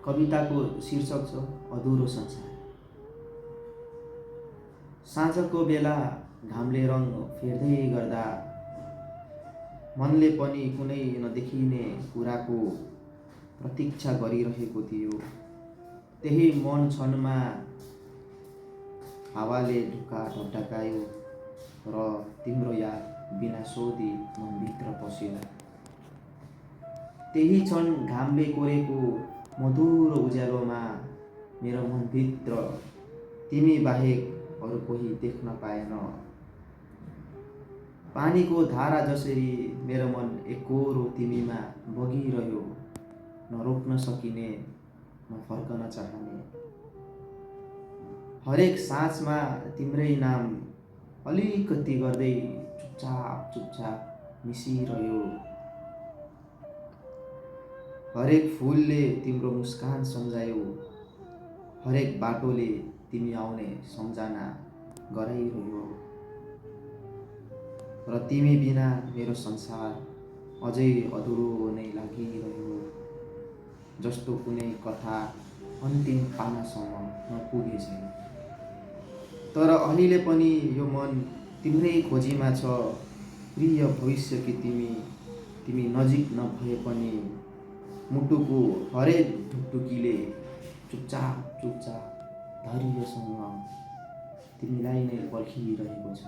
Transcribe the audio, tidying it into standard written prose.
कविताको शीर्षक छ अधुरो संसार। साँझको बेला घामले रङ फेर्दै गर्दा मनले पनि कुनै नदेखिने कुराको प्रतीक्षा गरिरहेको थियो। त्यही मन क्षणमा हावाले ढुक्का ढकढकायो र तिम्रो याद बिना सोधी मनभित्र पसेर। त्यही क्षण घामले कोरेको मधुरो उज्यालोमा मेरो मनभित्र तिमी बाहेक अरू कोही देख्न पाएन। पानीको धारा जसरी मेरो मन एकोरो तिमीमा बगिरह्यो, न रोक्न सकिने न फर्कन चाहने। हरेक साँझमा तिम्रै नाम अलिकति गर्दै चुपचाप चुपचाप मिसिरह्यो। हरेक फुलले तिम्रो मुस्कान सम्झायो, हरेक बाटोले तिमी आउने सम्झना गराइरह्यो। र तिमी बिना मेरो संसार अझै अधुरो नै लागिरह्यो, जस्तो कुनै कथा अन्तिम पानासम्म नपुगे छैन। तर अहिले पनि यो मन तिम्रै खोजीमा छ। प्रिय भविष्यकी तिमी नजिक नभए पनि मुटुको हरेक ढुकढुकीले चुपचाप चुपचाप धैर्यसँग तिमीलाई नै पर्खिरहेको छ।